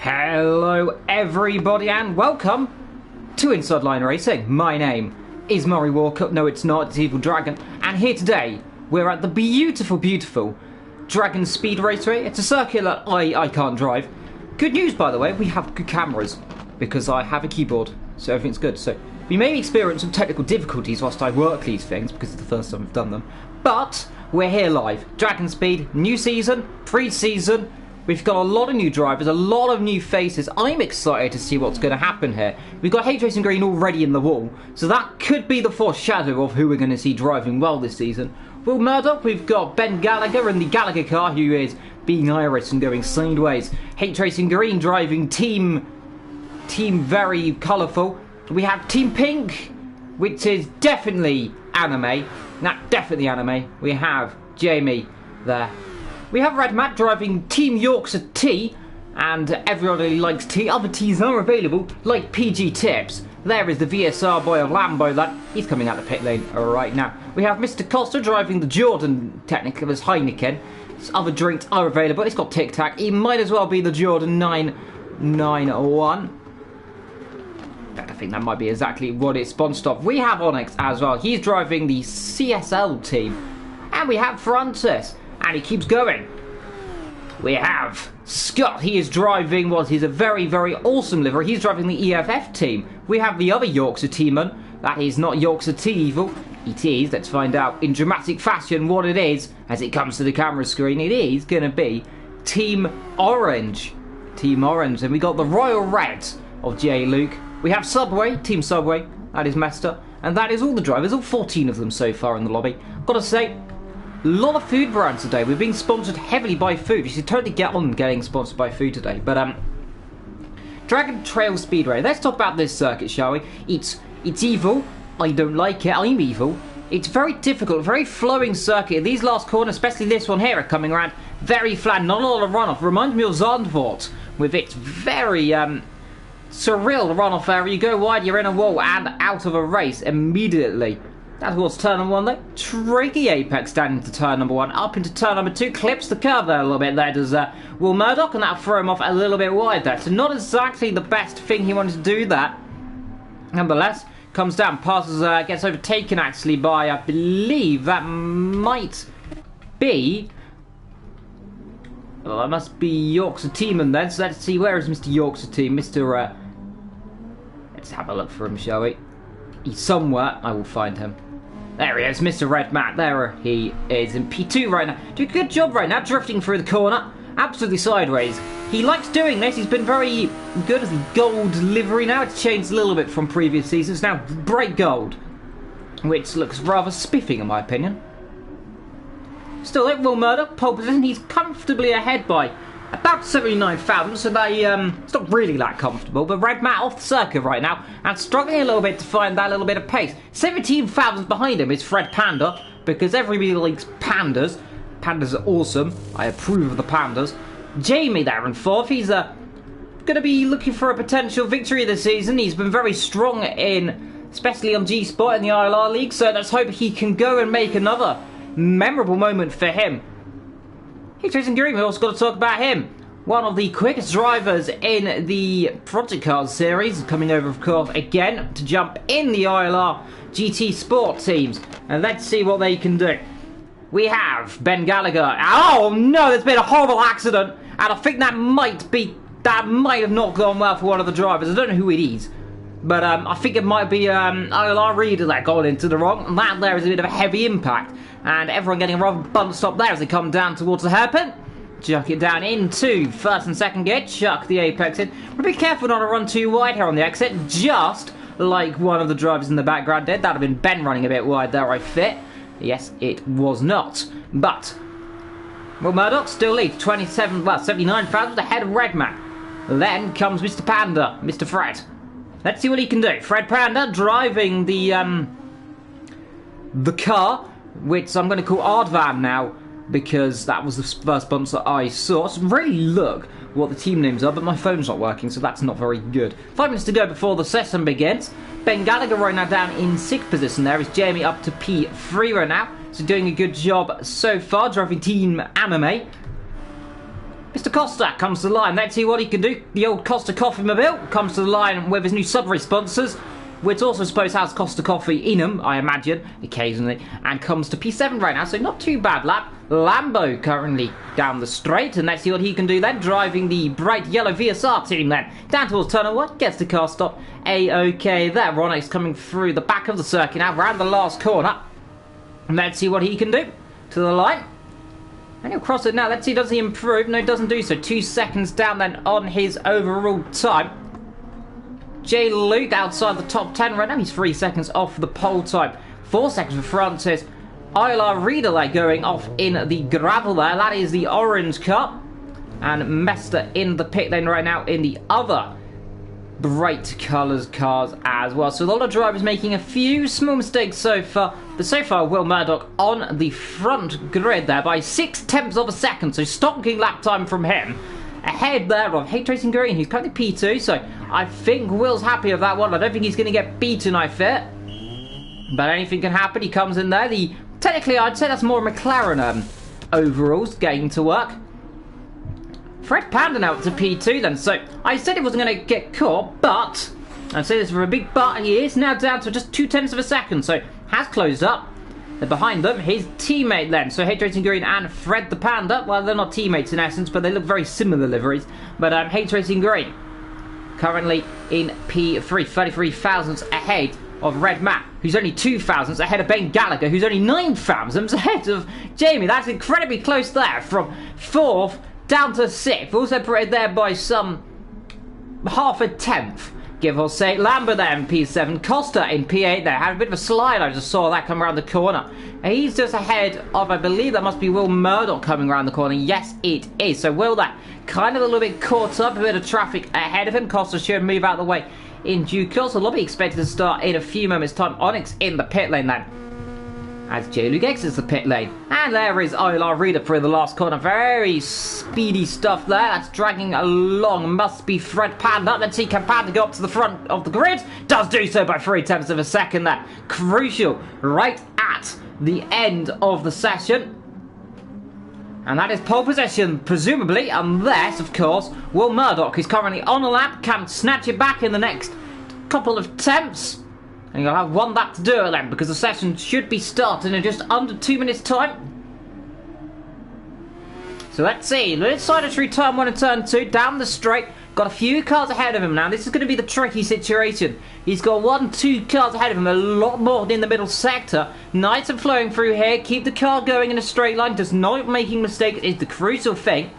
Hello everybody and welcome to Inside Line Racing. My name is Murray Walker. No, it's not, it's Evil Dragon. And here today, we're at the beautiful Dragon Speed Raceway. It's a circuit that I can't drive. Good news, by the way, we have good cameras because I have a keyboard, so everything's good. So we may experience some technical difficulties whilst I work these things because it's the first time I've done them. But we're here live. Dragon Speed, new season, pre-season. We've got a lot of new drivers, a lot of new faces. I'm excited to see what's going to happen here. We've got H Racing Green already in the wall, so that could be the foreshadow of who we're going to see driving well this season. Will Murdoch, we've got Ben Gallagher in the Gallagher car, who is being Irish and going sideways. H Racing Green driving team very colourful. We have Team Pink, which is definitely anime. Definitely anime. We have Jamie there. We have Red Matt driving Team Yorkshire T, and everybody likes T. Other T's are available, like PG Tips. There is the VSR boy of Lambo, he's coming out the pit lane right now. We have Mr. Costa driving the Jordan, technically, as Heineken. Other drinks are available. It's got Tic Tac. He might as well be the Jordan 991. I think that might be exactly what it's sponsored off. We have Onyx as well. He's driving the CSL team. And we have Francis. And he keeps going. We have Scott. He is driving what is a very, very awesome livery. He's driving the EFF team. We have the other Yorkshire teamman. That is not Yorkshire T Evil. It is. Let's find out in dramatic fashion what it is as it comes to the camera screen. It is going to be Team Orange. Team Orange. And we got the Royal Reds of J. Luke. We have Subway. Team Subway. That is Mester. And that is all the drivers. All 14 of them so far in the lobby. Gotta say, a lot of food brands today. We're being sponsored heavily by food. You should totally get on getting sponsored by food today. But Dragon Trail Speedway. Let's talk about this circuit, shall we? It's evil. I don't like it. I'm evil. It's very difficult, very flowing circuit. These last corners, especially this one here, are coming around very flat. Not a lot of runoff. Reminds me of Zandvoort with its very surreal runoff area. You go wide, you're in a wall and out of a race immediately. That was turn number one though. Tricky apex down into turn number one. Up into turn number two. Clips the curve there a little bit there, does Will Murdoch, and that'll throw him off a little bit wide there. So not exactly the best thing he wanted to do that. Nonetheless, comes down, passes, gets overtaken actually by, I believe that might be... Well, that must be Yorkshire Teamman then. So let's see, where is Mr. Yorkshire Team? Mr. Let's have a look for him, shall we? He's somewhere. I will find him. There he is, Mr. Red Matt. There he is in P2 right now. Doing a good job right now, drifting through the corner. Absolutely sideways. He likes doing this. He's been very good as the gold livery now. It's changed a little bit from previous seasons. Now, bright gold. Which looks rather spiffing in my opinion. Still, Will Murdoch, pole position. He's comfortably ahead by about 79,000, so it's not really that comfortable. But Red Matt off the circuit right now and struggling a little bit to find that little bit of pace. 17,000 behind him is Fred Panda, because everybody likes pandas. Pandas are awesome. I approve of the pandas. Jamie there in fourth. He's going to be looking for a potential victory this season. He's been very strong especially on G-Spot in the ILR League, so let's hope he can go and make another memorable moment for him. H Racing Green, we've also got to talk about him. One of the quickest drivers in the Project Cars series, coming over, of course, again to jump in the ILR GT Sport teams. And let's see what they can do. We have Ben Gallagher. Oh no, there's been a horrible accident, and I think that might have not gone well for one of the drivers. I don't know who it is, but I think it might be ILR Reader that got into the wrong. And that there is a bit of a heavy impact. And everyone getting a rather blunt stop there as they come down towards the hairpin. Chuck it down into first and second gear. Chuck the apex in. But be careful not to run too wide here on the exit. Just like one of the drivers in the background did. That would have been Ben running a bit wide there, I fit. Yes, it was not. But Will Murdoch still leads 79,000 ahead of Redman. Then comes Mr. Panda, Mr. Fred. Let's see what he can do. Fred Panda driving the car, which I'm going to call Ardvan now, because that was the first bumps that I saw. So really look what the team names are, but my phone's not working, so that's not very good. 5 minutes to go before the session begins. Ben Gallagher right now down in 6th position. There is Jamie up to P3 right now, so doing a good job so far, driving Team Anime. Mr. Costa comes to the line. Let's see what he can do. The old Costa Coffee Mobile comes to the line with his new Subway sponsors, which also supposed has Costa Coffee in them, I imagine, occasionally, and comes to P7 right now, so not too bad lap. Lambo currently down the straight, and let's see what he can do then, driving the bright yellow VSR team then. Down towards turn 1, gets the car stop. A-OK there. Ronix coming through the back of the circuit now, round the last corner. And let's see what he can do to the line. And he'll cross it now. Let's see, does he improve? No, he doesn't do so. 2 seconds down then on his overall time. J. Luke outside the top 10 right now. He's 3 seconds off the pole time. 4 seconds for Francis. ILR Relay going off in the gravel there. That is the orange car. And Mester in the pit lane right now in the other bright colours cars as well. So a lot of drivers making a few small mistakes so far. But so far, Will Murdoch on the front grid there by 0.6 of a second. So stonking lap time from him. Ahead there of Hate Racing Green, who's currently P2. So I think Will's happy with that one. I don't think he's going to get beaten, I fear. But anything can happen. He comes in there. Technically, I'd say that's more McLaren overalls getting to work. Fred Panda now to P2 then. So I said he wasn't going to get caught, but I'd say this for a big but. He is now down to just 0.2 of a second. So has closed up. They're behind them, his teammate then. So Hate Racing Green and Fred the Panda. Well, they're not teammates in essence, but they look very similar liveries. But Hate Racing Green currently in P3, 33 thousandths ahead of Red Matt, who's only 2 thousandths ahead of Ben Gallagher, who's only 9 thousandths ahead of Jamie. That's incredibly close there, from 4th down to 6th. All separated there by some half a tenth, give or say. Lambo there in P7, Costa in P8 there. Had a bit of a slide, I just saw that come around the corner. And he's just ahead of, I believe that must be Will Murdoch coming around the corner. Yes, it is. So Will that kind of a little bit caught up, a bit of traffic ahead of him. Costa should move out of the way in due course. A lobby expected to start in a few moments time. Onyx in the pit lane then, as J. Luke exits the pit lane. And there is ILR Reader through the last corner. Very speedy stuff there. That's dragging along. Must be Fred Panda. Let's see, can Panda go up to the front of the grid? Does do so by 0.3 of a second there. Crucial right at the end of the session. And that is pole position, presumably, unless, of course, Will Murdoch is currently on a lap, can snatch it back in the next couple of attempts. And you'll have one lap to do it then, because the session should be starting in just under 2 minutes' time. So let's see. Let's side it through turn 1 and turn 2, down the straight. Got a few cars ahead of him now. This is going to be the tricky situation. He's got 1, 2 cars ahead of him, a lot more in the middle sector. Nice and flowing through here. Keep the car going in a straight line. Does not making mistakes is the crucial thing.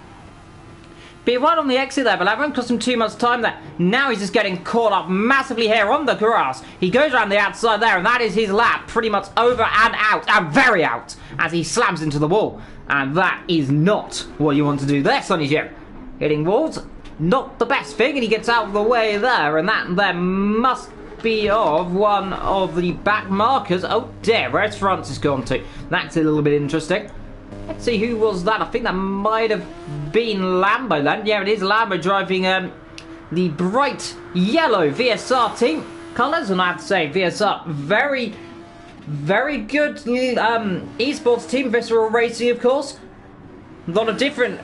Be right on the exit there, but that won't cost him too much time there. Now he's just getting caught up massively here on the grass. He goes around the outside there, and that is his lap pretty much over and out, and very out, as he slams into the wall. And that is not what you want to do there, Sonny Jim. Hitting walls, not the best thing, and he gets out of the way there, and that there must be of one of the back markers. Oh dear, where's Francis gone to? That's a little bit interesting. Let's see, who was that? I think that might have been Lambo then. Yeah, it is Lambo driving the bright yellow VSR team colours. And I have to say, VSR, very, very good esports team. Visceral Racing, of course. A lot of different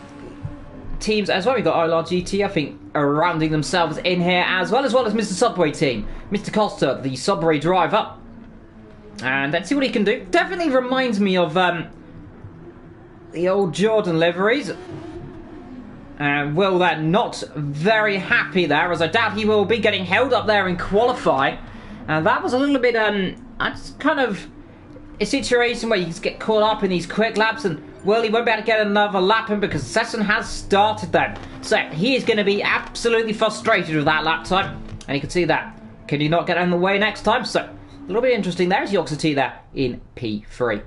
teams as well. We've got ILRGT, I think, are rounding themselves in here as well as Mr. Subway team. Mr. Costa, the Subway driver. And let's see what he can do. Definitely reminds me of the old Jordan liveries. And Will that not very happy there, as I doubt he will be getting held up there in qualifying. And that was a little bit kind of a situation where you just get caught up in these quick laps, and well, he won't be able to get another lap in because the session has started then. So he is going to be absolutely frustrated with that lap time, and you can see that. Can he not get in the way next time? So a little bit interesting. There's Yoxa T there in P3.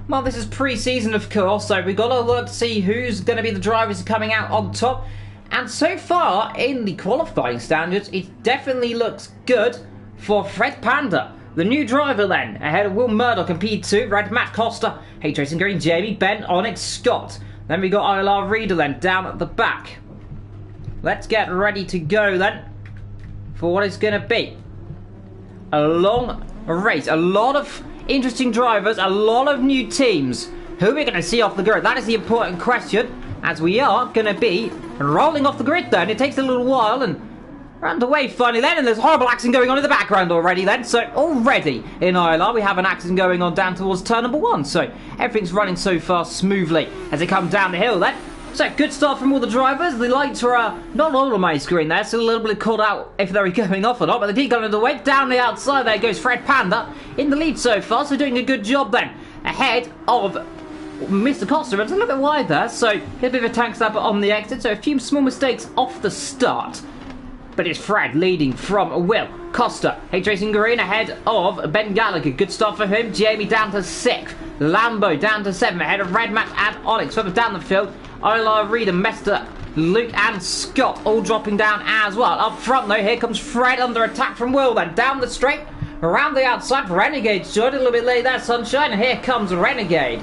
Well, this is pre-season, of course, so we've got to look to see who's going to be the drivers coming out on top. And so far, in the qualifying standards, it definitely looks good for Fred Panda. The new driver then, ahead of Will Murdoch in P2, Red Matt Costa, Hate Racing Green, Jamie, Ben, Onyx, Scott. Then we got ILR Reader then, down at the back. Let's get ready to go then, for what it's going to be a long race. A lot of interesting drivers, a lot of new teams. Who are we going to see off the grid? That is the important question. as we are going to be rolling off the grid then. It takes a little while and we're underway finally then, and there's horrible accident going on in the background already then. So already in ILR we have an accident going on down towards turn number 1. So everything's running so far smoothly as they come down the hill then. So good start from all the drivers. The lights are not all on my screen there, so a little bit called out if they're going off or not, but they did go under the way. Down the outside there goes Fred Panda in the lead so far, so doing a good job then. Ahead of Mr. Costa, it's a little bit wide there, so a bit of a tank slap on the exit, so a few small mistakes off the start. But it's Fred leading from Will. Costa, H-Racing Green ahead of Ben Gallagher. Good start for him. Jamie down to 6th. Lambo down to 7th ahead of Red Max and Onyx. Further down the field, ILR Reader, Mester, Luke and Scott all dropping down as well. Up front though, here comes Fred under attack from Will then. Down the straight, around the outside, Renegade joined a little bit late there, Sunshine. And here comes Renegade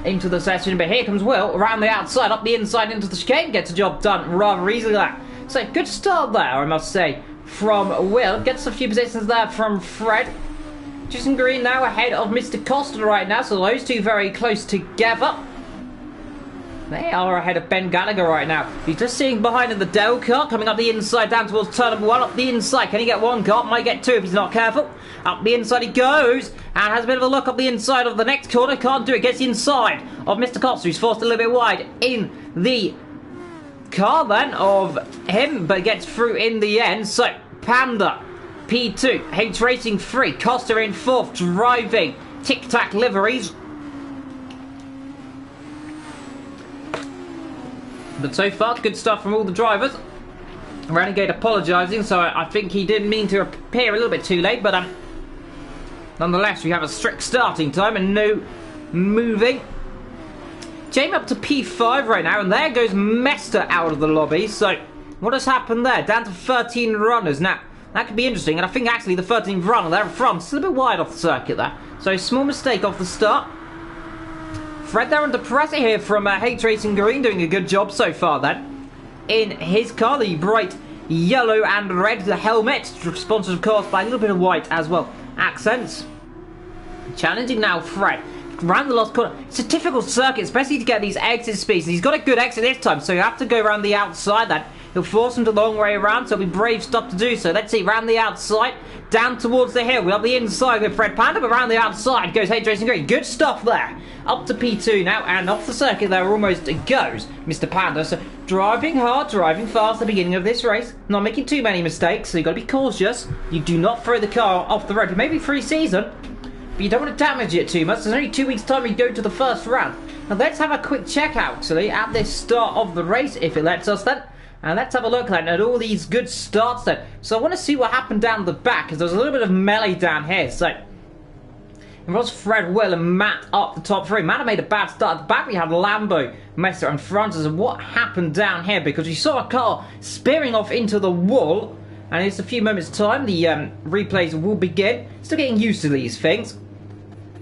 into the session, but here comes Will around the outside, up the inside into the chicane. Gets the job done rather easily there. So good start there, I must say, from Will. Gets a few positions there from Fred. Jason Green now ahead of Mr. Costa right now, so those two very close together. They are ahead of Ben Gallagher right now. He's just seeing behind in the Dell car, coming up the inside down towards turn number 1. Up the inside, can he get one car? Might get two if he's not careful. Up the inside he goes, and has a bit of a look up the inside of the next corner. Can't do it, gets the inside of Mr. Costa, who's forced a little bit wide in the car then of him, but gets through in the end. So Panda P2, H Racing 3, Costa in 4th, driving Tic Tac liveries. But so far, good stuff from all the drivers. Renegade apologising, so I think he didn't mean to appear a little bit too late, but nonetheless, we have a strict starting time and no moving. Jamie up to P5 right now, and there goes Mester out of the lobby. So what has happened there? Down to 13 runners. Now, that could be interesting, and I think actually the 13th runner there in front is a little bit wide off the circuit there. So small mistake off the start. Fred there under pressure here from H Racing Green, doing a good job so far then. In his car, the bright yellow and red, the helmet, sponsored of course by a little bit of white as well. Accents. Challenging now Fred. Around the last corner. It's a difficult circuit, especially to get these exit speeds. He's got a good exit this time, so you have to go around the outside then. He'll force him to the long way around, so it'll be brave stuff to do so. Let's see, around the outside, down towards the hill. We're up the inside with Fred Panda, but around the outside goes H Racing Green. Good stuff there. Up to P2 now, and off the circuit there almost goes Mr. Panda. So driving hard, driving fast at the beginning of this race. Not making too many mistakes, so you've got to be cautious. You do not throw the car off the road. Maybe pre-season, but you don't want to damage it too much. There's only 2 weeks time you go to the first round. Now let's have a quick check actually at this start of the race, if it lets us then. And let's have a look then at all these good starts then. So I want to see what happened down the back, because there's a little bit of melee down here. So it was Fred, Will and Matt up the top 3. Matt made a bad start at the back. We have Lambo, Mester and Francis. And what happened down here, because we saw a car spearing off into the wall. And in just a few moments time the replays will begin. Still getting used to these things.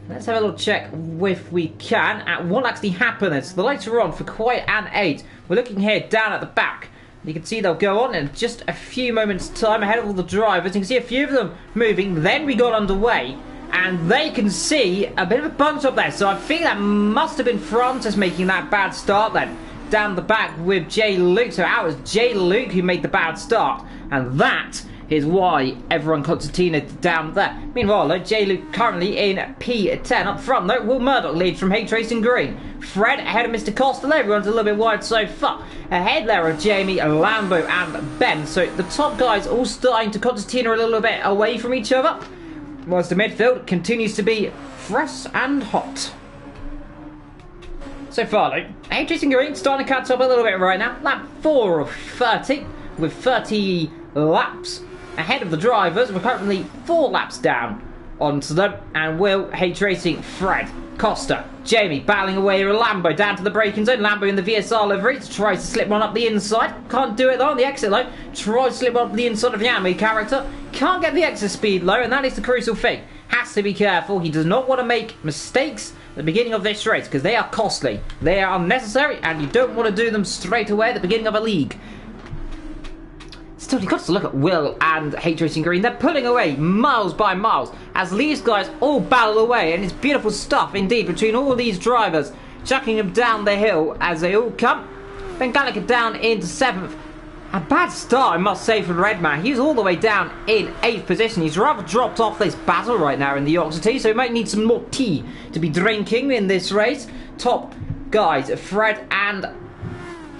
Let's have a little check if we can at what actually happened. So the lights are on for quite an 8. We're looking here down at the back. You can see they'll go on in just a few moments time ahead of all the drivers. You can see a few of them moving. Then we got underway and they can see a bit of a bunch up there. So I think that must have been Francis making that bad start then. Down the back with J. Luke. So that was J. Luke who made the bad start. And that is why everyone concertinaed down there. Meanwhile, though, J. Luke currently in P10. Up front, though, Will Murdoch leads from H Racing Green. Fred ahead of Mr. Costa. Everyone's a little bit wide so far. Ahead there are Jamie, Lambo, and Ben. So the top guys all starting to concertina a little bit away from each other, whilst the midfield continues to be fresh and hot. So far, though, H Racing Green starting to catch up a little bit right now. Lap 4 of 30, with 30 laps ahead of the drivers. We're currently 4 laps down onto them, and Will, H Racing, Fred, Costa, Jamie battling away with Lambo down to the braking zone. Lambo in the VSR livery tries to slip one up the inside. Can't do it though on the exit though. Tries to slip one up the inside of the enemy character. Can't get the exit speed low, and that is the crucial thing. Has to be careful. He does not want to make mistakes at the beginning of this race, because they are costly. They are unnecessary, and you don't want to do them straight away at the beginning of a league. Still, you've got to look at Will and H Racing Green. They're pulling away miles by miles as these guys all battle away, and it's beautiful stuff indeed between all these drivers, chucking them down the hill as they all come. Ben Gallagher down into 7th. A bad start, I must say, for the red man. He's all the way down in 8th position. He's rather dropped off this battle right now in the ILRGT, so he might need some more tea to be drinking in this race. Top guys, Fred and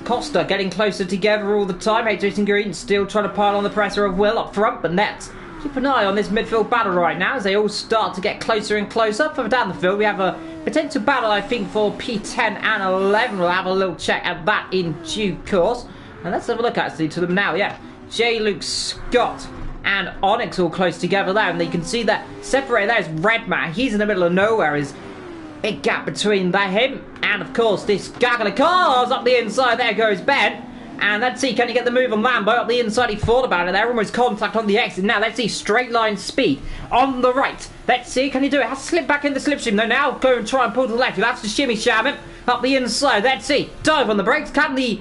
Costa getting closer together all the time. Jason Green still trying to pile on the pressure of Will up front, but Nets keep an eye on this midfield battle right now as they all start to get closer and closer. Further down the field, we have a potential battle, I think, for P10 and 11. We'll have a little check at that in due course. And let's have a look actually to them now. Yeah, J. Luke Scott and Onyx all close together there, and you can see that separated there is Redman. He's in the middle of nowhere. Is a gap between him and, of course, this gaggle of cars up the inside. There goes Ben. And let's see, can he get the move on Lambo up the inside? He thought about it there, almost contact on the exit. Now let's see, straight line speed on the right. Let's see, can he do it? Has to slip back in the slipstream though. Now go and try and pull to the left. He'll have to shimmy sham him up the inside. Let's see, dive on the brakes. Can the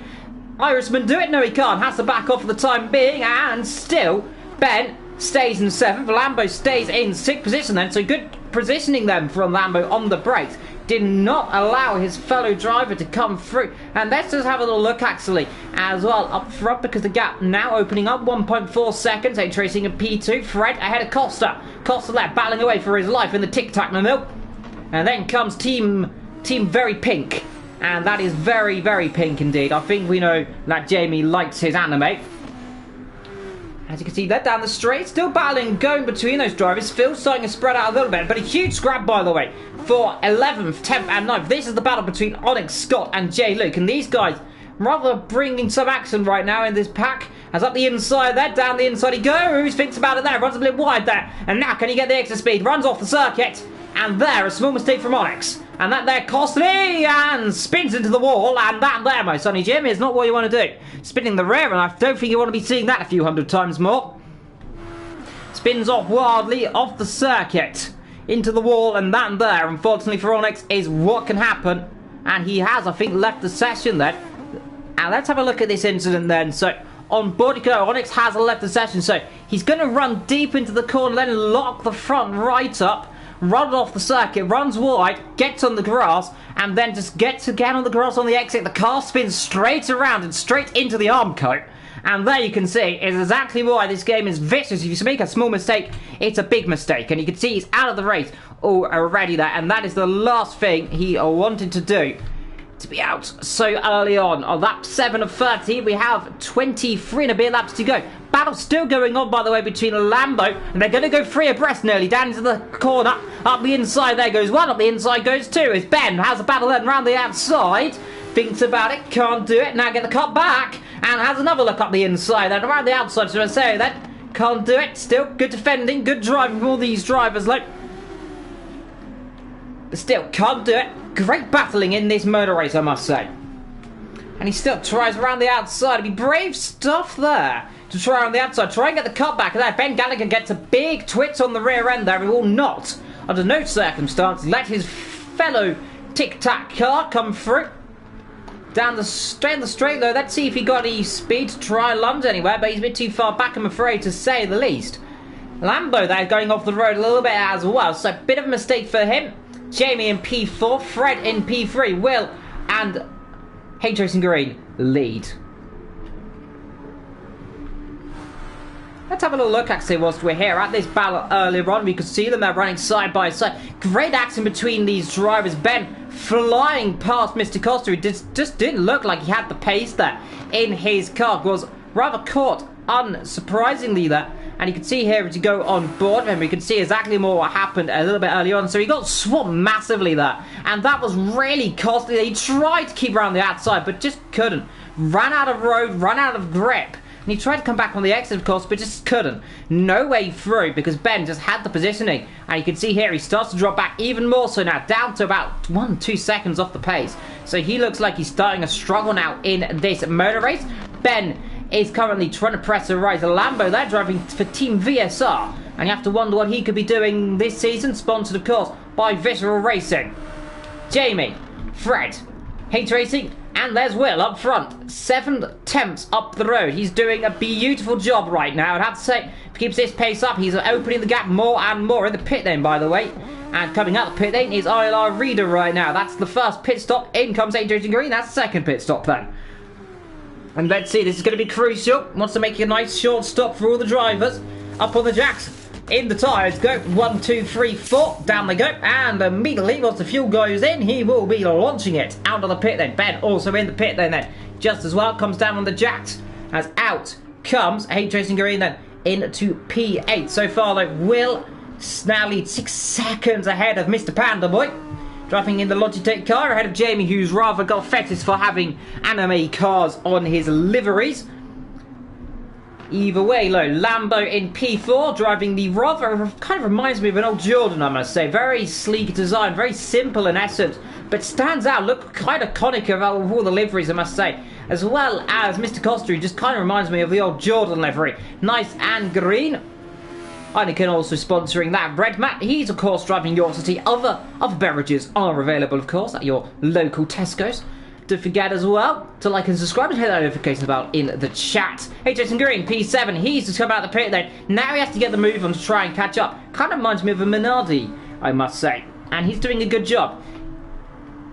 Irishman do it? No, he can't. Has to back off for the time being. And still, Ben stays in 7th. Lambo stays in 6th position then. So good positioning then from Lambo on the brakes. Did not allow his fellow driver to come through. And let's just have a little look actually as well up front, because the gap now opening up 1.4 seconds. H Racing in P2. Fred ahead of Costa. Costa there battling away for his life in the tic-tac mill. And then comes Team Very Pink. And that is very, very pink indeed. I think we know that Jamie likes his anime. As you can see, they're down the straight, still battling, going between those drivers. Phil starting to spread out a little bit, but a huge scrap, by the way, for 11th, 10th, and 9th. This is the battle between Onyx, Scott, and J. Luke, and these guys rather bringing some action right now in this pack. As up the inside there, down the inside he goes, thinks about it there, runs a bit wide there, and now can he get the extra speed? Runs off the circuit, and there, a small mistake from Onyx. And that there, costly, and spins into the wall, and that there, my sonny Jim, is not what you want to do. Spinning the rear, and I don't think you want to be seeing that a few hundred times more. Spins off wildly, off the circuit, into the wall, and that there, unfortunately for Onyx, is what can happen. And he has, I think, left the session then. And let's have a look at this incident then. So, on board you go, Onyx has left the session, so he's going to run deep into the corner, then lock the front right up. Runs off the circuit, runs wide, gets on the grass, and then just gets again on the grass on the exit. The car spins straight around and straight into the arm coat. And there you can see is exactly why this game is vicious. If you make a small mistake, it's a big mistake. And you can see he's out of the race already there. And that is the last thing he wanted to do, to be out so early on. On lap 7 of 30, we have 23 and a bit laps to go. Battle still going on, by the way, between Lambo, and they're going to go 3 abreast nearly, down into the corner. Up the inside, there goes 1, up the inside goes 2. It's Ben, has a battle then round the outside, thinks about it, can't do it, now get the cut back, and has another look up the inside, then around the outside, should I say that, can't do it, still good defending, good driving from all these drivers, like, but still can't do it. Great battling in this motor race, I must say. And he still tries around the outside. It'd be brave stuff there to try on the outside. Try and get the cut back there. Ben Gallagher gets a big twitch on the rear end there. He will not, under no circumstance, let his fellow tic-tac car come through. Down the straight though. Let's see if he got any speed to try and lunge anywhere, but he's a bit too far back, I'm afraid, to say the least. Lambo there going off the road a little bit as well, so a bit of a mistake for him. Jamie in P4, Fred in P3, Will and H Racing Green lead. Let's have a little look actually whilst we're here at this battle earlier on. We could see them there running side by side. Great action between these drivers. Ben flying past Mr. Costa, who just didn't look like he had the pace there in his car. Was rather caught unsurprisingly there. And you can see here as you go on board, and we can see exactly more what happened a little bit early on. So he got swamped massively there, and that was really costly. He tried to keep around the outside, but just couldn't. Ran out of road, ran out of grip. And he tried to come back on the exit, of course, but just couldn't. No way through, because Ben just had the positioning. And you can see here, he starts to drop back even more so now, down to about 1-2 seconds off the pace. So he looks like he's starting to struggle now in this motor race. Ben is currently trying to press a rise. A Lambo there driving for Team VSR. And you have to wonder what he could be doing this season, sponsored, of course, by Visceral Racing. Jamie, Fred, H Racing, and there's Will up front. 7 tenths up the road. He's doing a beautiful job right now. I'd have to say, if he keeps this pace up, he's opening the gap more and more in the pit lane, by the way. And coming out the pit lane is ILR Reader right now. That's the first pit stop. In comes H Racing Green. That's the second pit stop then. And let's see, this is going to be crucial. Wants to make a nice short stop for all the drivers. Up on the jacks. In the tyres go. 1, 2, 3, 4. Down they go. And immediately, once the fuel goes in, he will be launching it out of the pit then. Ben also in the pit then. Just as well, comes down on the jacks. As out comes H Racing Green then into P8. So far, though, Will now leads 6 seconds ahead of Mr. Panda Boy. Driving in the Logitech car ahead of Jamie, who's rather got fetish for having anime cars on his liveries. Either way, though, Lambo in P4, driving the rather, kind of reminds me of an old Jordan, I must say. Very sleek design, very simple in essence, but stands out, look kind of iconic of all the liveries, I must say. As well as Mr. Costa, who just kind of reminds me of the old Jordan livery. Nice and green. Heineken also sponsoring that red mat. He's of course driving your city. Other beverages are available, of course, at your local Tesco's. Don't forget as well to like and subscribe and hit that notification bell in the chat. Hey, Jason Green, P7. He's just come out of the pit then. Now he has to get the move on to try and catch up. Kind of reminds me of a Minardi, I must say. And he's doing a good job.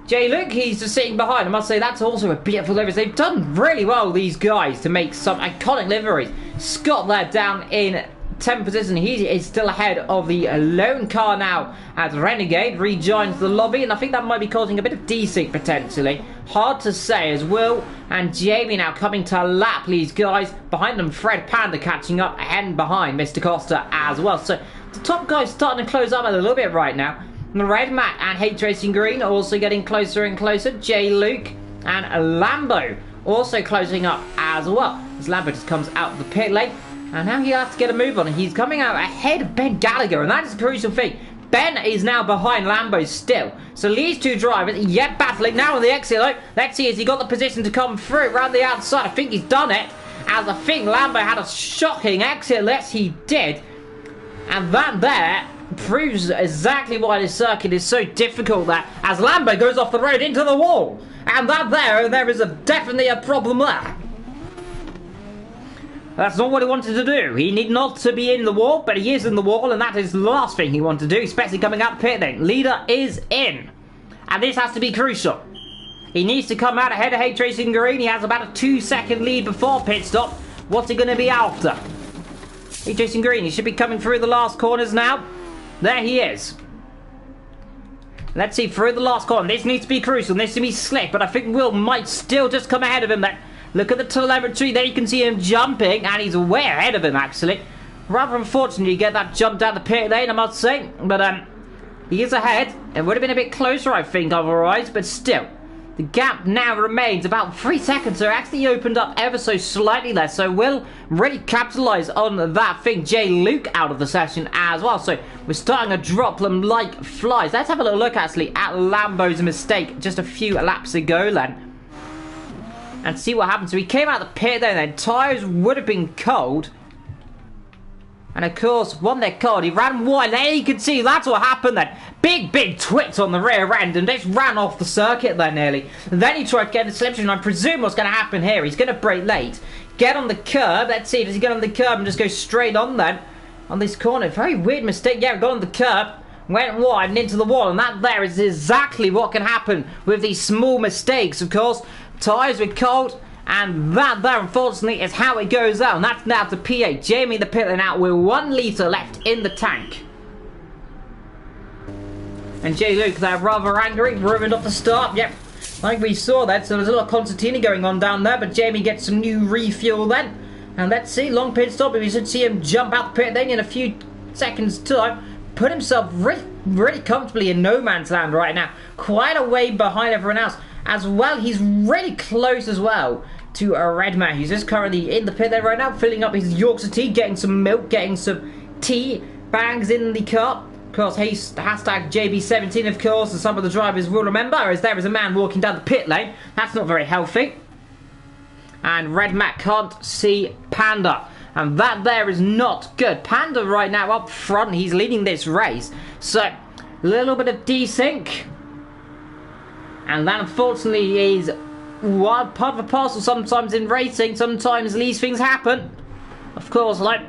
Jay Luke, he's just sitting behind. I must say that's also a beautiful livery. They've done really well, these guys, to make some iconic liveries. Scott there down in 10th position. He is still ahead of the lone car now as Renegade rejoins the lobby, and I think that might be causing a bit of desync potentially. Hard to say, as Will and Jamie now coming to lap these guys. Behind them, Fred Panda catching up and behind Mr. Costa as well. So the top guys starting to close up a little bit right now. The Red Matt and H Racing Green also getting closer and closer. Jay Luke and Lambo also closing up as well. As Lambo just comes out of the pit lane. And now he has to get a move on. He's coming out ahead of Ben Gallagher, and that is a crucial thing. Ben is now behind Lambo still. So these two drivers, yet battling now on the exit though. Let's see, has he got the position to come through around the outside? I think he's done it. As I think Lambo had a shocking exit, yes he did. And that there proves exactly why this circuit is so difficult there. As Lambo goes off the road into the wall. And that there is definitely a problem there. That's not what he wanted to do. He need not to be in the wall, but he is in the wall, and that is the last thing he wanted to do, especially coming out the pit then. Leader is in. And this has to be crucial. He needs to come out ahead of H Racing Green. He has about a 2-second lead before pit stop. What's he going to be after? H Racing Green, he should be coming through the last corners now. There he is. Let's see, through the last corner. This needs to be crucial. This needs to be slick, but I think Will might still just come ahead of him then. Look at the telemetry, there you can see him jumping, and he's way ahead of him actually. Rather unfortunate you get that jump down the pit lane, I must say, but he is ahead. It would have been a bit closer, I think, otherwise, but still. The gap now remains about 3 seconds, so it actually opened up ever so slightly there, so Will really capitalise on that thing. Jay Luke out of the session as well, so we're starting to drop them like flies. Let's have a little look actually at Lambo's mistake just a few laps ago then. And see what happened. So he came out the pit there, and then tyres would have been cold. And of course, when they're cold, he ran wide. There you can see, that's what happened then. Big twitch on the rear end, and just ran off the circuit there nearly. And then he tried to get the slipstream, and I presume what's going to happen here, he's going to brake late, get on the curb. Let's see, does he get on the curb and just go straight on then? On this corner, very weird mistake. Yeah, got on the curb, went wide and into the wall, and that there is exactly what can happen with these small mistakes, of course. Tyres were cold, and that there unfortunately is how it goes out. And that's now to P8. Jamie in the pit lane out with 1 litre left in the tank. And Jay Luke there rather angry, ruined off the start. Yep, like we saw that. So there's a lot of concertina going on down there, but Jamie gets some new refuel then. And let's see, long pit stop. We should see him jump out the pit lane in a few seconds time. Put himself really comfortably in no man's land right now. Quite a way behind everyone else. As well, he's really close as well to a Red Man. He's just currently in the pit there right now, filling up his Yorkshire tea, getting some milk, getting some tea bags in the car. Of course, hashtag JB17, of course, and some of the drivers will remember, as there is a man walking down the pit lane. That's not very healthy. And Red Matt can't see Panda. And that there is not good. Panda right now up front, he's leading this race. So, a little bit of desync. And that unfortunately is part of a parcel sometimes in racing. Sometimes these things happen. Of course, like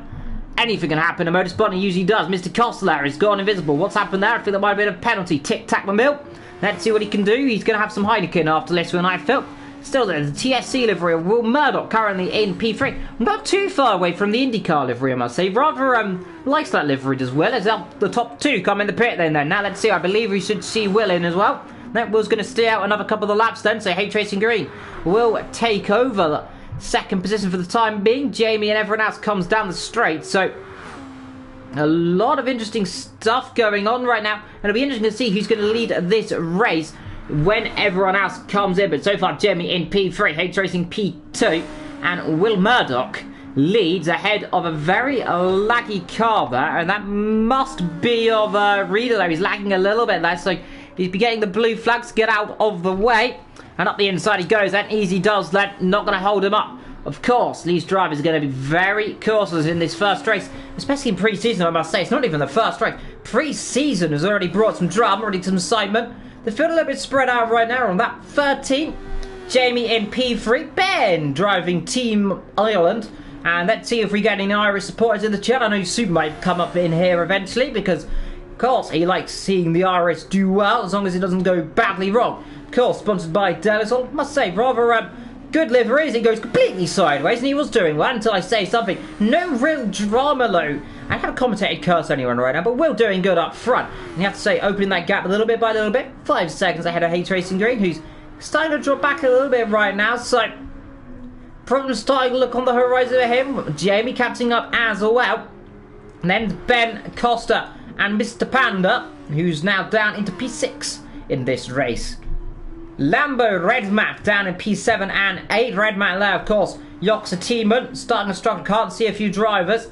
anything can happen. A motorsport usually does. Mr. Costellar has gone invisible. What's happened there? I think that might have been a penalty. Tic-tac the mill. Let's see what he can do. He's going to have some Heineken after this one, I feel. Still there, the TSC livery of Will Murdoch currently in P3. Not too far away from the IndyCar livery, I must say. Rather likes that livery as well. As the top two come in the pit then. Now let's see, I believe we should see Will in as well. That Will's going to stay out another couple of the laps then, so H Racing Green will take over the second position for the time being. Jamie and everyone else comes down the straight, so a lot of interesting stuff going on right now, and it'll be interesting to see who's going to lead this race when everyone else comes in. But so far, Jamie in P3, H Racing P2, and Will Murdoch leads ahead of a very laggy car there, and that must be of Reader though. He's lagging a little bit there, so he's be getting the blue flags, get out of the way, and up the inside he goes, and easy does that, not going to hold him up. Of course, these drivers are going to be very cautious in this first race, especially in pre-season, I must say. It's not even the first race. Pre-season has already brought some drama, already some excitement. They feel a little bit spread out right now on that 13. Jamie in P3, Ben driving Team Ireland. And let's see if we get any Irish supporters in the chat. I know Soup might come up in here eventually because, of course, he likes seeing the Irish do well as long as it doesn't go badly wrong. Of course, sponsored by Delisol. Must say, rather good liveries. He goes completely sideways, and he was doing well until I say something. No real drama, though. I haven't commentated curse anyone right now, but Will doing good up front. And you have to say, opening that gap a little bit by little bit. 5 seconds ahead of H Racing Green, who's starting to drop back a little bit right now. So, problems starting to look on the horizon for him. Jamie catching up as well. And then Ben Costa and Mr. Panda, who's now down into P6 in this race. Lambo Red Map down in P7 and 8. Red Map there, of course. Yoxa Teeman starting to struggle. Can't see a few drivers.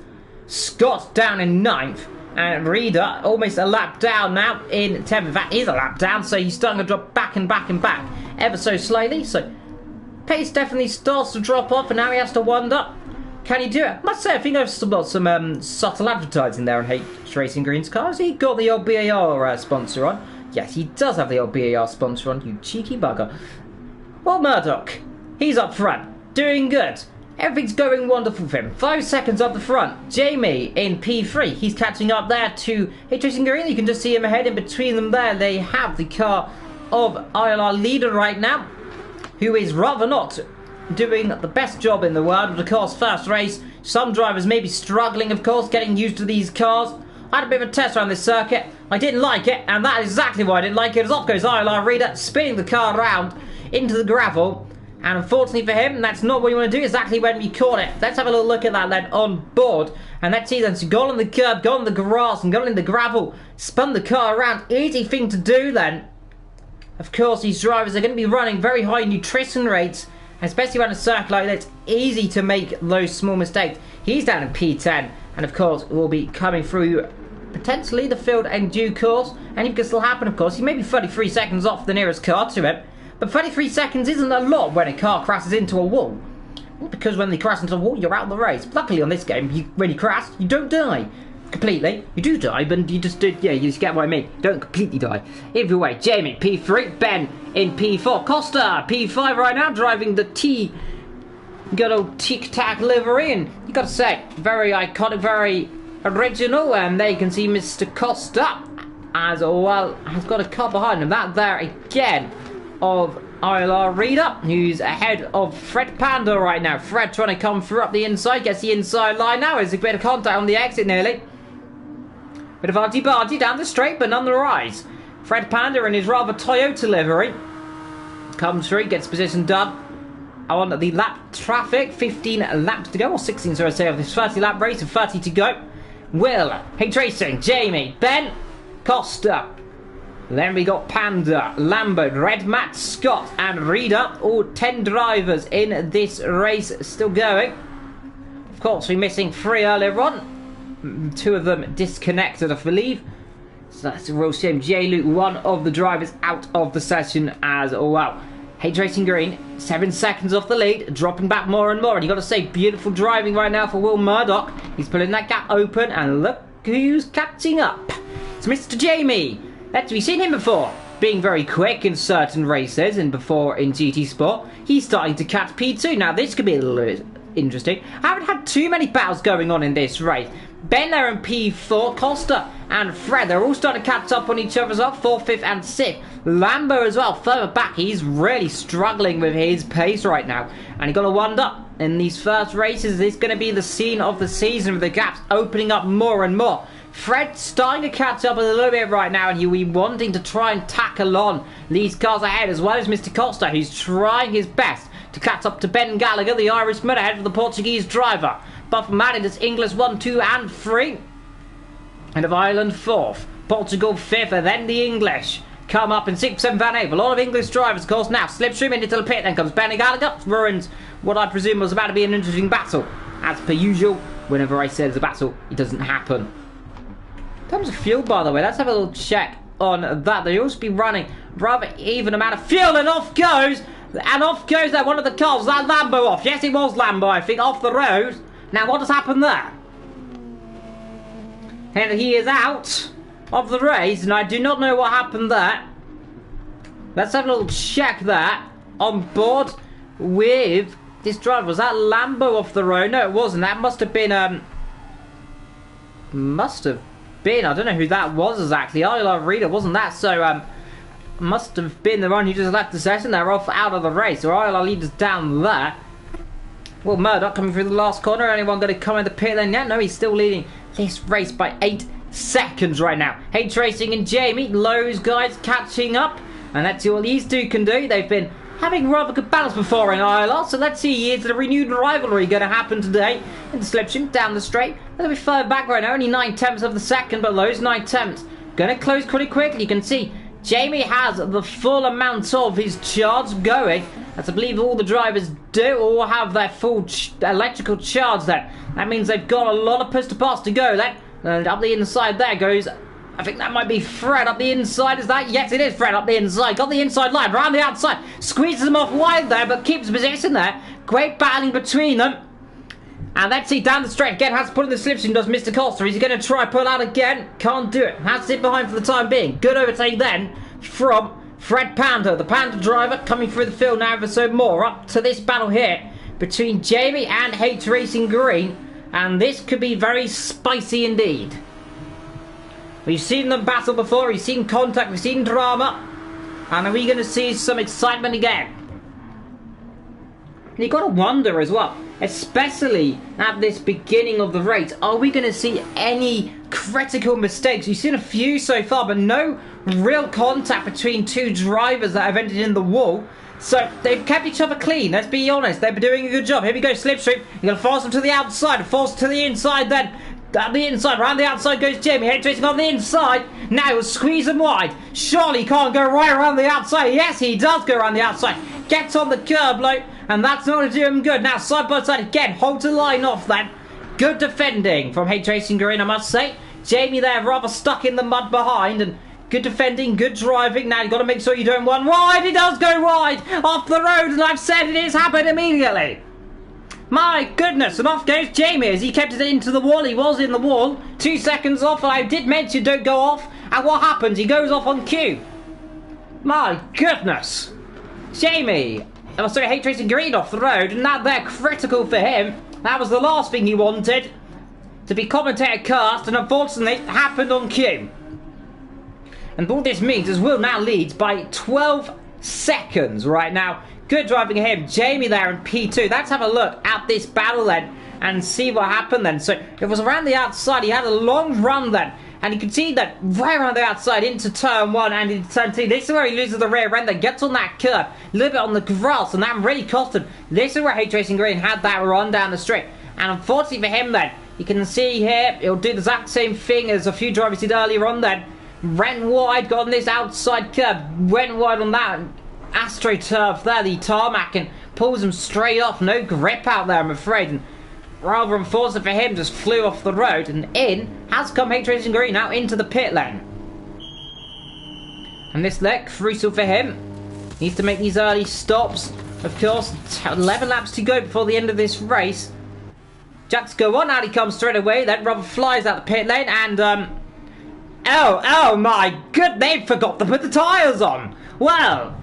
Scott down in 9th. And Reader almost a lap down now in 10th. In fact, he's a lap down, so he's starting to drop back and back and back ever so slightly. So pace definitely starts to drop off, and now he has to wonder, can he do it? I must say, I think I've got some subtle advertising there on H Racing Green's cars. He got the old BAR sponsor on. Yes, he does have the old BAR sponsor on, you cheeky bugger. Well, Murdoch, he's up front, doing good. Everything's going wonderful for him. 5 seconds up the front. Jamie in P3. He's catching up there to H Racing Green. You can just see him ahead. In between them there, they have the car of ILR leader right now, who is rather not doing the best job in the world. But of course, first race, some drivers may be struggling, of course, getting used to these cars. I had a bit of a test around this circuit. I didn't like it, and that is exactly why I didn't like it. As off goes ILR Reader, spinning the car around into the gravel. And unfortunately for him, that's not what you want to do exactly when we caught it. Let's have a little look at that then on board. And let's see then, so gone on the curb, gone on the grass, and gone in the gravel. Spun the car around. Easy thing to do then. Of course, these drivers are going to be running very high nutrition rates. Especially around a circuit like that, it's easy to make those small mistakes. He's down in P10. And of course, will be coming through potentially the field in due course. And it can still happen, of course. He may be 33 seconds off the nearest car to him. But 33 seconds isn't a lot when a car crashes into a wall. Because when they crash into a wall, you're out of the race. Luckily on this game, when you crash, you don't die completely. You do die, but you just do, yeah, you just get what I mean. You don't completely die. Either way, Jamie, P3, Ben in P4. Costa, P5 right now, driving the T, good old tic-tac livery. And you gotta say, very iconic, very original. And there you can see Mr. Costa as well has got a car behind him. That there again of ILR Reader, who's ahead of Fred Panda right now. Fred trying to come through up the inside, gets the inside line now. There's a bit of contact on the exit nearly. Bit of arty-barty down the straight, but none the rise. Fred Panda in his rather Toyota livery comes through, gets position done on the lap traffic. 15 laps to go, or 16, so I say, of this 30 lap race, and 30 to go. Will, H Racing, Jamie, Ben, Costa. Then we got Panda, Lambert, Red Matt, Scott, and Reader. All 10 drivers in this race still going. Of course, we're missing 3 earlier on. 2 of them disconnected, I believe. So that's a real shame. J-Luke, one of the drivers, out of the session as well. H Racing Green, 7 seconds off the lead, dropping back more and more. And you got to say, beautiful driving right now for Will Murdoch. He's pulling that gap open, and look who's catching up. It's Mr. Jamie. We've seen him before, being very quick in certain races, and before in GT Sport. He's starting to catch P2. Now, this could be a little interesting. I haven't had too many battles going on in this race. Ben there in P4, Costa and Fred. They're all starting to catch up on each other as well. 4th, 5th, and 6th. Lambo as well, further back. He's really struggling with his pace right now. And you got to wonder, in these first races, is this going to be the scene of the season with the gaps opening up more and more? Fred's starting to catch up a little bit right now, and he'll be wanting to try and tackle on these cars ahead, as well as Mr. Costa, who's trying his best to catch up to Ben Gallagher, the Irish mud ahead of the Portuguese driver. But from that, it's English 1, 2, and 3. And of Ireland 4th, Portugal 5th, and then the English come up in 6th, 7th, and 8th. A lot of English drivers, of course, now slipstream into the pit. Then comes Ben Gallagher, ruins what I presume was about to be an interesting battle. As per usual, whenever I say there's a battle, it doesn't happen. In terms of fuel, by the way, let's have a little check on that. They also be running rather even amount of fuel, and off goes, that one of the cars, that Lambo off. Yes, it was Lambo, I think, off the road. Now, what has happened there? And he is out of the race, and I do not know what happened there. Let's have a little check there. On board with this driver. Was that Lambo off the road? No, it wasn't. That must have been, I don't know who that was exactly. ILR reader, wasn't that? So, must have been the one who just left the session. They're off out of the race. So ILR leaders down there. Well, Murdoch coming through the last corner. Anyone going to come in the pit lane yet? No, he's still leading this race by 8 seconds right now. H Racing and Jamie, those guys catching up. And let's see what these two can do. They've been having rather good balance before in ILR. So let's see, is the renewed rivalry going to happen today? In the slipstream, down the straight. They'll be further back right now. Only 9/10 of the second, but those 9/10 going to close pretty quickly. You can see Jamie has the full amount of his charge going, as I believe all the drivers do all have their full electrical charge there. That means they've got a lot of push to pass to go then. And up the inside there goes, I think that might be Fred up the inside. Is that? Yes, it is Fred up the inside. Got the inside line, around the outside. Squeezes them off wide there, but keeps position there. Great battling between them. And let's see, down the straight again, has to put in the slipstream, does Mr. Costa. He's going to try pull out again. Can't do it. Has to sit behind for the time being. Good overtake then from Fred Panda, the Panda driver, coming through the field now ever so more. Up to this battle here between Jamie and H Racing Green. And this could be very spicy indeed. We've seen them battle before. We've seen contact. We've seen drama. And are we going to see some excitement again? And you've got to wonder as well, especially at this beginning of the race, are we going to see any critical mistakes? We've seen a few so far, but no real contact between two drivers that have ended in the wall. So they've kept each other clean, let's be honest. They've been doing a good job. Here we go, slipstream. You're going to force them to the outside, force to the inside then. Down the inside, round the outside goes Jamie. Head tracing on the inside. Now he'll squeeze them wide. Surely he can't go right around the outside. Yes, he does go around the outside. Gets on the curb, bloke. And that's not going to do him good. Now side by side again. Holds the line off then. Good defending from H Racing Green, I must say. Jamie there rather stuck in the mud behind. And good defending, good driving. Now you've got to make sure you don't run wide. He does go wide. Off the road. And I've said it is happened immediately. My goodness, and off goes Jamie as he kept it into the wall. He was in the wall. 2 seconds off, and I did mention don't go off. And what happens? He goes off on cue. My goodness. Jamie. Oh, sorry, H Racing Green off the road, and that there critical for him. That was the last thing he wanted. To be commentator cast, and unfortunately, it happened on cue. And all this means is Will now leads by 12 seconds right now. Good driving him, Jamie there in P2. Let's have a look at this battle then and see what happened then. So it was around the outside. He had a long run then. And you can see that right around the outside into turn 1 and into turn 2. This is where he loses the rear end then, gets on that curb, a little bit on the grass, and that really cost him. This is where H Racing Green had that run down the straight. And unfortunately for him then, you can see here, he'll do the exact same thing as a few drivers did earlier on then. Ran wide, got on this outside curb, went wide on that AstroTurf there, the tarmac, and pulls him straight off. No grip out there, I'm afraid. And rather unfortunate for him, just flew off the road. And in has come H Racing Green now into the pit lane. And this leg, crucial for him. Needs to make these early stops. Of course, 11 laps to go before the end of this race. Jacks go on, out he comes straight away. Then Rubber flies out the pit lane and oh my good, they forgot to put the tyres on. Well,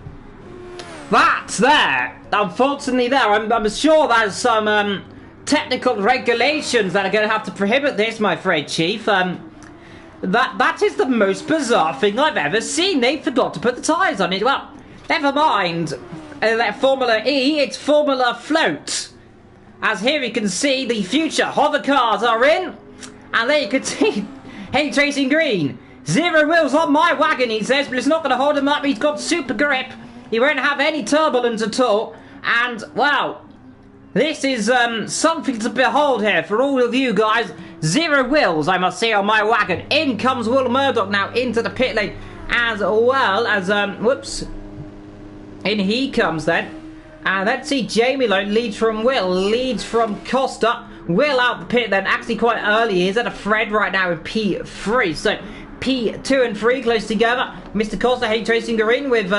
that's there. Unfortunately there, I'm sure there's some technical regulations that are going to have to prohibit this, my afraid, Chief. That is the most bizarre thing I've ever seen. They forgot to put the tyres on it. Well, never mind. That Formula E, it's Formula Float. As here you can see, the future hover cars are in. And there you can see, hey, Tracing Green. 0 wheels on my wagon, he says, but it's not going to hold him up. He's got super grip. He won't have any turbulence at all. And, wow, this is something to behold here for all of you guys. 0 wheels, I must say, on my wagon. In comes Will Murdoch now into the pit lane, as well as, whoops. In he comes then. And let's see, Jamie Lone leads from Will, leads from Costa. Will out the pit then, actually quite early. He's at a Fred right now in P3. So, P2 and 3 close together. Mr. Costa, hey, Tracing Green with,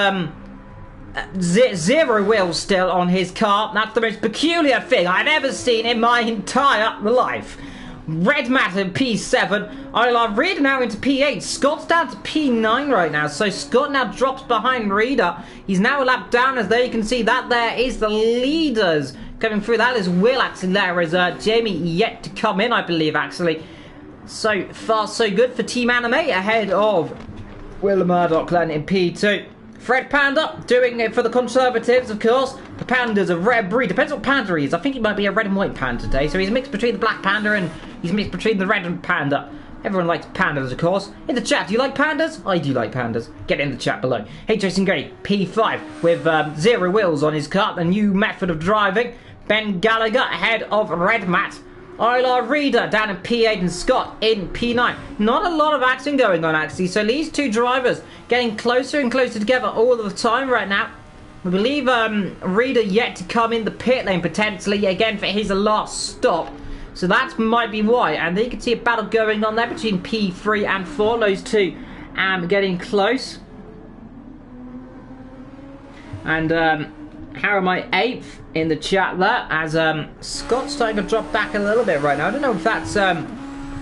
0 wheels still on his car. That's the most peculiar thing I've ever seen in my entire life. Red Matt in P7. ILR Reader now into P8. Scott's down to P9 right now. So Scott now drops behind Reader. He's now a lap down, as there you can see that there is the leaders coming through. That is Will actually. There is Jamie yet to come in, I believe, actually. So far so good for Team Anime ahead of Will Murdoch then in P2. Fred Panda doing it for the Conservatives, of course. The Panda's a rare breed. Depends what panda he is. I think he might be a red and white panda today. So he's mixed between the black panda and he's mixed between the red and panda. Everyone likes pandas, of course. In the chat, do you like pandas? I do like pandas. Get in the chat below. Hey, Jason Gray, P5 with 0 wheels on his car. The new method of driving. Ben Gallagher ahead of Red Matt. ILR Reader down in P8 and Scott in P9. Not a lot of action going on, actually. So these two drivers getting closer and closer together all of the time right now. We believe Reader yet to come in the pit lane potentially again for his last stop. So that might be why. And then you can see a battle going on there between P3 and 4. Those two getting close. And Harrow my 8th in the chat there, as Scott's starting to drop back a little bit right now. I don't know if that's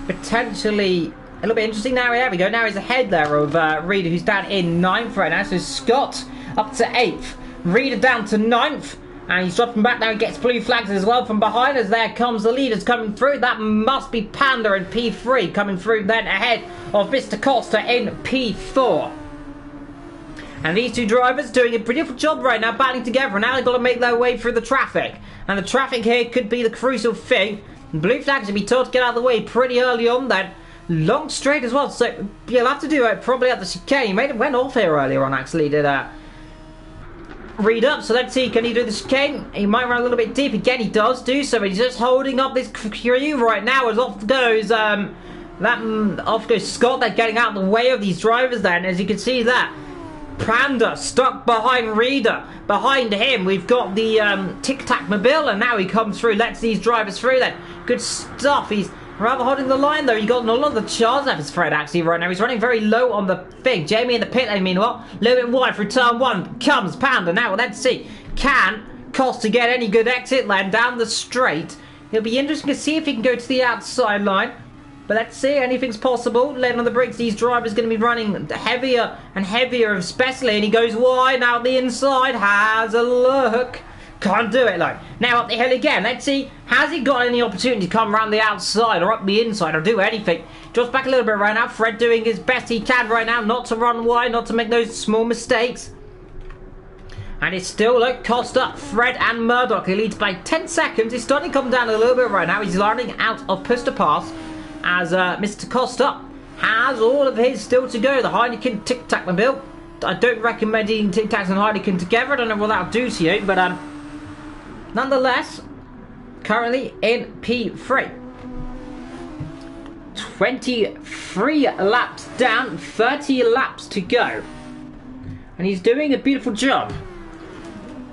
potentially a little bit interesting. Now, there we go. Now he's ahead there of Reader, who's down in 9th right now. So Scott up to 8th. Reader down to 9th. And he's dropping back now. He gets blue flags as well from behind, as there comes the leaders coming through. That must be Panda in P3 coming through then ahead of Mr. Costa in P4. And these two drivers doing a beautiful job right now, battling together. And now they've got to make their way through the traffic. And the traffic here could be the crucial thing. Blue flags will be told to get out of the way pretty early on then. Long straight as well. So you'll have to do it probably at the chicane. He went off here earlier on, actually, did Read up. So let's see, can he do the chicane? He might run a little bit deep. Again, he does do so. He's just holding up this crew right now as off goes off goes Scott. They're getting out of the way of these drivers then, as you can see that. Panda stuck behind Reader. Behind him, we've got the Tic Tac Mobile, and now he comes through. Lets these drivers through then. Good stuff. He's rather holding the line though. He got a lot of the chance out of his Fred actually right now. He's running very low on the thing. Jamie in the pit lane, meanwhile, a little bit wide through turn 1. Comes Panda. Now let's see. Can Costa get any good exit lane down the straight? It'll be interesting to see if he can go to the outside line. But let's see, anything's possible. Laying on the brakes, these drivers going to be running heavier and heavier, especially. And he goes wide out the inside. Has a look. Can't do it, though. Now up the hill again. Let's see, has he got any opportunity to come around the outside or up the inside or do anything? Drops back a little bit right now. Fred doing his best he can right now. Not to run wide, not to make those small mistakes. And it's still like Costa, Fred and Murdoch. He leads by 10 seconds. He's starting to come down a little bit right now. He's running out of push to pass. As Mr. Costa has all of his still to go. The Heineken Tic Tac Mobile. I don't recommend eating Tic Tacs and Heineken together. I don't know what that'll do to you, but nonetheless, currently in P3. 23 laps down, 30 laps to go. And he's doing a beautiful job.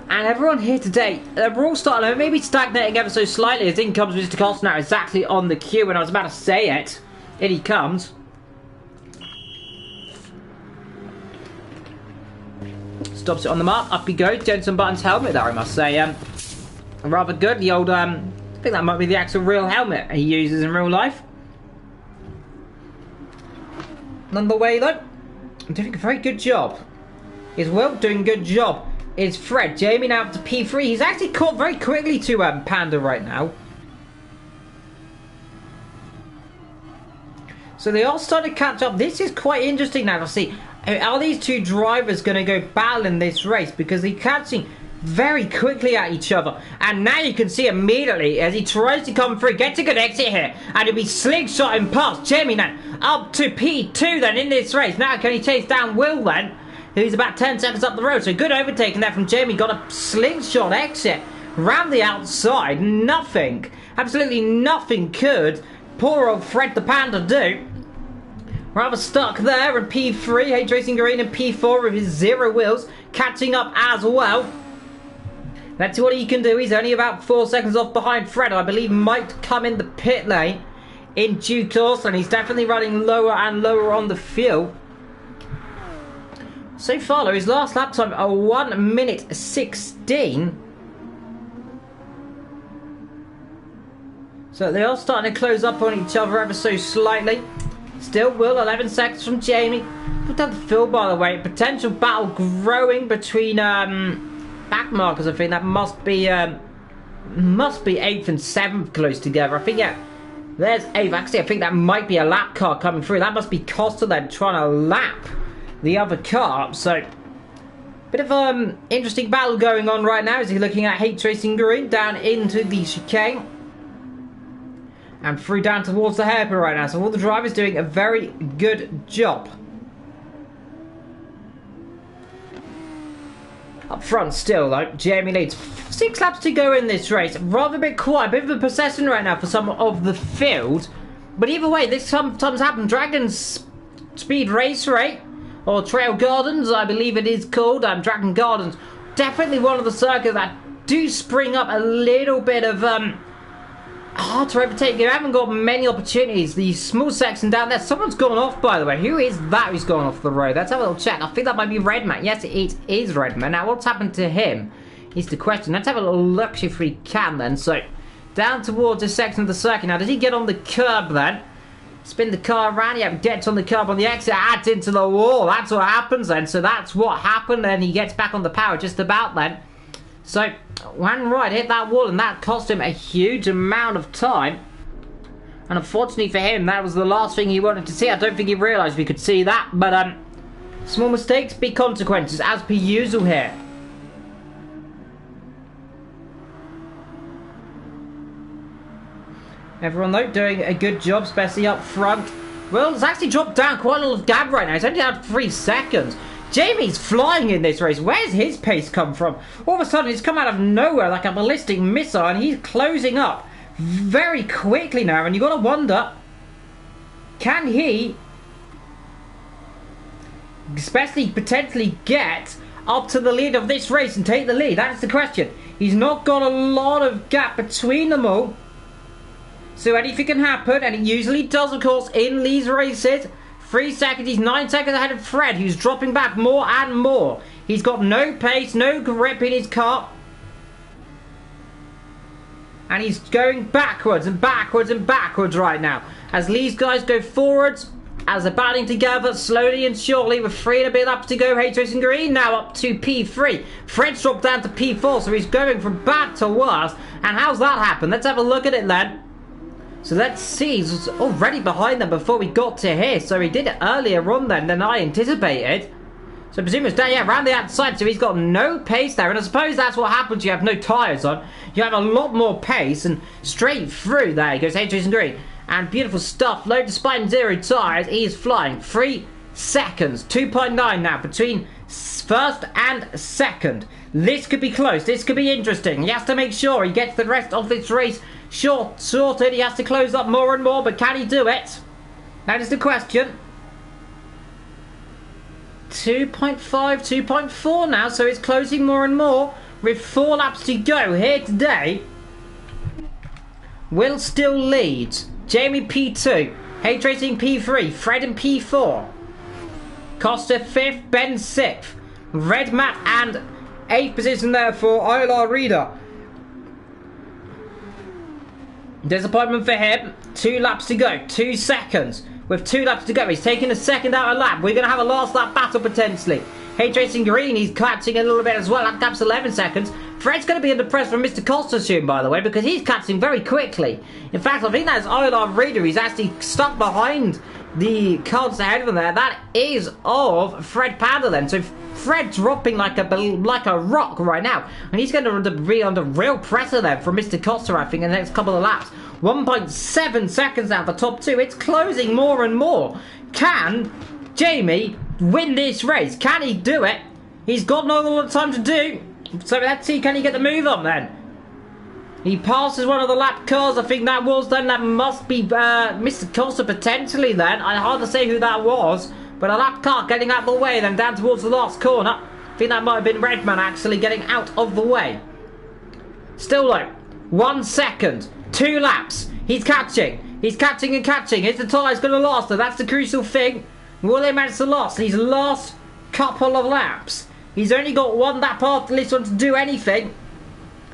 And everyone here today, we're all starting, maybe stagnating ever so slightly as in comes Mr. Costa now exactly on the cue when I was about to say it. In he comes. Stops it on the mark, up he goes. Jensen Button's helmet there, I must say. Rather good, the old, I think that might be the actual real helmet he uses in real life. None the way though, I'm doing a very good job. Is Will doing a good job. Is Fred. Jamie now up to P3. He's actually caught very quickly to Panda right now. So they are starting to catch up. This is quite interesting now to see. Are these two drivers going to go battling this race? Because they're catching very quickly at each other. And now you can see immediately as he tries to come through, gets a good exit here. And he'll be slingshotting past Jamie now. Up to P2 then in this race. Now can he chase down Will then? Who's about 10 seconds up the road. So good overtaking there from Jamie. Got a slingshot exit round the outside. Nothing. Absolutely nothing could poor old Fred the Panda do. Rather stuck there in P3. H Racing Green in P4 with his 0 wheels. Catching up as well. Let's see what he can do. He's only about 4 seconds off behind Fred. I believe might come in the pit lane in due course. And he's definitely running lower and lower on the fuel. So far, though, his last lap time, a 1 minute 16. So they are starting to close up on each other ever so slightly. Still Will, 11 seconds from Jamie. Put down the field, by the way. Potential battle growing between back markers. I think that must be 8th and 7th close together. I think, yeah, there's 8th. Actually, I think that might be a lap car coming through. That must be Costa then trying to lap the other car. So bit of interesting battle going on right now as he's looking at H Racing Green down into the chicane and through down towards the hairpin right now. So all the drivers doing a very good job. Up front still though, Jamie leads. 6 laps to go in this race. Rather a bit quiet, a bit of a procession right now for some of the field. But either way, this sometimes happens. Dragon's Speed Race Rate, or Trail Gardens, I believe it is called. Dragon Gardens. Definitely one of the circuits that do spring up a little bit of hard to overtake. You haven't got many opportunities. The small section down there. Someone's gone off, by the way. Who is that who's gone off the road? Let's have a little check. I think that might be Redman. Yes, it is Redman. Now, what's happened to him is the question. Let's have a little look if we can then. So, down towards this section of the circuit. Now, did he get on the curb then? Spin the car around, yeah, gets on the curb on the exit, adds into the wall. That's what happens then. So that's what happened, and he gets back on the power just about then. So, one right, hit that wall, and that cost him a huge amount of time. And unfortunately for him, that was the last thing he wanted to see. I don't think he realised we could see that. But, small mistakes, big consequences, as per usual here. Everyone, though, doing a good job, especially up front. Well, it's actually dropped down quite a lot of gap right now. It's only down 3 seconds. Jamie's flying in this race. Where's his pace come from? All of a sudden, it's come out of nowhere like a ballistic missile, and he's closing up very quickly now. And you've got to wonder, can he, especially potentially get up to the lead of this race and take the lead? That's the question. He's not got a lot of gap between them all. So anything can happen, and it usually does, of course, in these races. 3 seconds, he's 9 seconds ahead of Fred, who's dropping back more and more. He's got no pace, no grip in his car. And he's going backwards and backwards and backwards right now. As these guys go forwards, as they're battling together, slowly and surely, with 3 and a bit laps to go. H Racing Green now up to P3. Fred's dropped down to P4, so he's going from bad to worse. And how's that happen? Let's have a look at it then. So let's see, he's already behind them before we got to here. So he did it earlier on then than I anticipated. So I presume it's down, yeah, around the outside. So he's got no pace there. And I suppose that's what happens. You have no tyres on. You have a lot more pace. And straight through there he goes, H Racing Green. And beautiful stuff. Low despite 0 tyres. He is flying. 3 seconds. 2.9 now between first and second. This could be close. This could be interesting. He has to make sure he gets the rest of this race sorted. He has to close up more and more, but can he do it? That is the question. 2.5, 2.4 now, so it's closing more and more with 4 laps to go here today. Will still leads. Jamie P2, H Racing P3, Fred in P4. Costa 5th, Ben 6th. Red Matt and 8th position there for ILR Reader. Disappointment for him. 2 laps to go. 2 seconds. With 2 laps to go. He's taking a second out of lap. We're going to have a last lap battle potentially. H Racing Green, he's catching a little bit as well. That gap's 11 seconds. Fred's going to be under pressure from Mr. Costa soon, by the way, because he's catching very quickly. In fact, I think that's ILR Reader. He's actually stuck behind the cars ahead of him there. That is of Fred Panda then. So Fred's dropping like a rock right now. And he's going to be under real pressure then from Mr. Costa, I think, in the next couple of laps. 1.7 seconds out the top two. It's closing more and more. Can Jamie win this race? Can he do it? He's got no more time to do. So let's see, can he get the move on then? He passes one of the lap cars, I think that was then. That must be Mr. Costa potentially then. I hard to say who that was. But a lap car getting out of the way then down towards the last corner. I think that might have been Redman actually getting out of the way. Still though, 1 second, 2 laps. He's catching. He's catching and catching. Is the tyres going to last though? That's the crucial thing. Will they manage to last these last couple of laps? He's only got one lap after this one to do anything.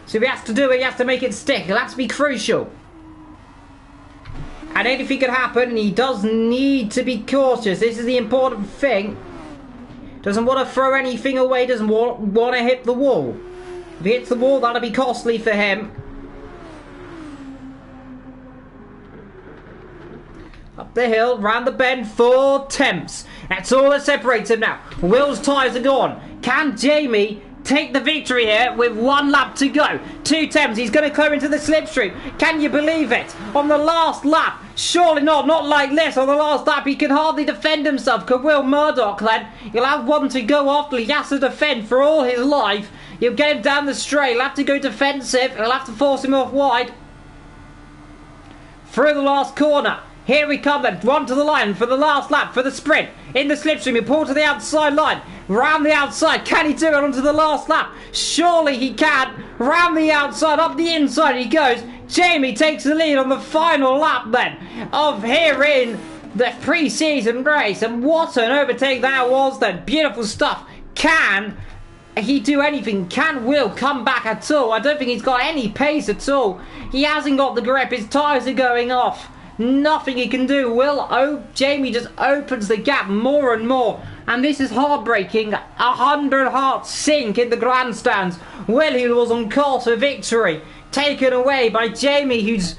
So if he has to do it, he has to make it stick. It'll have to be crucial. And anything could happen, and he does need to be cautious. This is the important thing. Doesn't want to throw anything away, doesn't want to hit the wall. If he hits the wall, that'll be costly for him. Up the hill, round the bend, 4 tenths. That's all that separates him now. Will's tyres are gone. Can Jamie take the victory here with 1 lap to go? 2 tenths, he's going to clear into the slipstream. Can you believe it? On the last lap, surely not like this. On the last lap, he can hardly defend himself. Could Will Murdoch then? He'll have 1 to go after. He has to defend for all his life. He'll get him down the straight. He'll have to go defensive. He'll have to force him off wide. Through the last corner. Here we come then, 1 to the line for the last lap, for the sprint. In the slipstream, he pulled to the outside line. Round the outside, can he do it onto the last lap? Surely he can. Round the outside, up the inside he goes. Jamie takes the lead on the final lap then of here in the pre-season race. And what an overtake that was then. Beautiful stuff. Can he do anything? Can Will come back at all? I don't think he's got any pace at all. He hasn't got the grip. His tyres are going off. Nothing he can do. Jamie just opens the gap more and more. And this is heartbreaking. 100 hearts sink in the grandstands. Will, who was on course for victory, taken away by Jamie, who's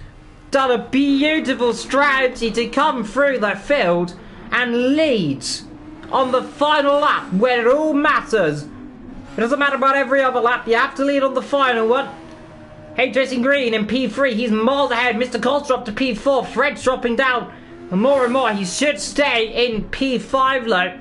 done a beautiful strategy to come through the field and leads on the final lap where it all matters. It doesn't matter about every other lap. You have to lead on the final one. Racing Green in P3, he's miles ahead. Mr. Cole's up to P4, Fred's dropping down and more. He should stay in P5 though.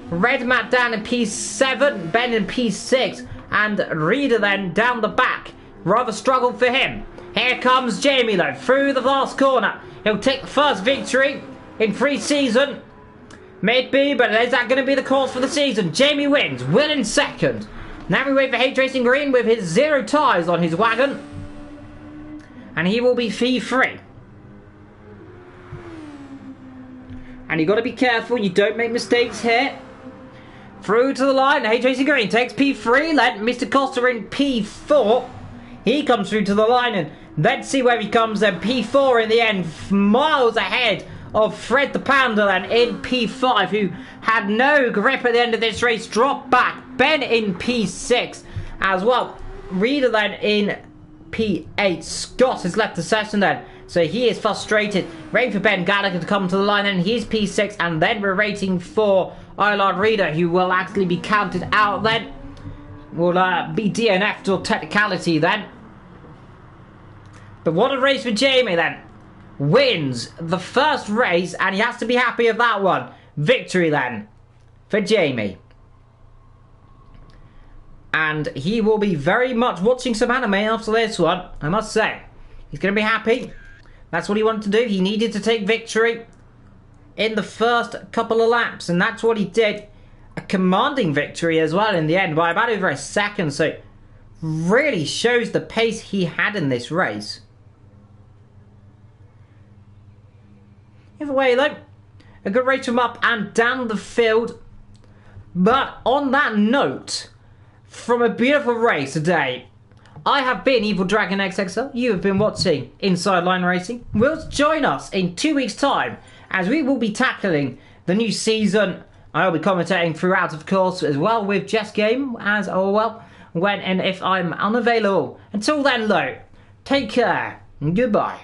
Red Matt down in P7, Ben in P6, and Reader then down the back. Rather struggled for him. Here comes Jamie though, through the last corner. He'll take the first victory in pre-season. May it be, but is that going to be the course for the season? Jamie wins, Will in second. Now we wait for Racing Green with his 0 tyres on his wagon. And he will be P3. And you've got to be careful, you don't make mistakes here. Through to the line, Racing Green takes P3, let Mr. Costa in P4. He comes through to the line, and let's see where he comes then. P4 in the end, miles ahead of Fred the Panda then in P5, who had no grip at the end of this race, dropped back. Ben in P6 as well. Reader then in P8. Scott has left the session then, so he is frustrated. Waiting for Ben Gallagher to come to the line, and he's P6, and then we're waiting for ILR Reader, who will actually be counted out then. Will be DNF'd or technicality then. But what a race for Jamie then. Wins the first race, and he has to be happy of that one. Victory then for Jamie. And he will be very much watching some anime after this one, I must say. He's going to be happy. That's what he wanted to do. He needed to take victory in the first couple of laps, and that's what he did. A commanding victory as well in the end by about over a second, so really shows the pace he had in this race. Either way though, a good race from up and down the field. But on that note, from a beautiful race today, I have been Evil Dragon XXL. You have been watching Inside Line Racing. Will join us in 2 weeks' time as we will be tackling the new season. I'll be commentating throughout, of course, as well with Jess Game as well. when and if I'm unavailable. Until then, though, take care and goodbye.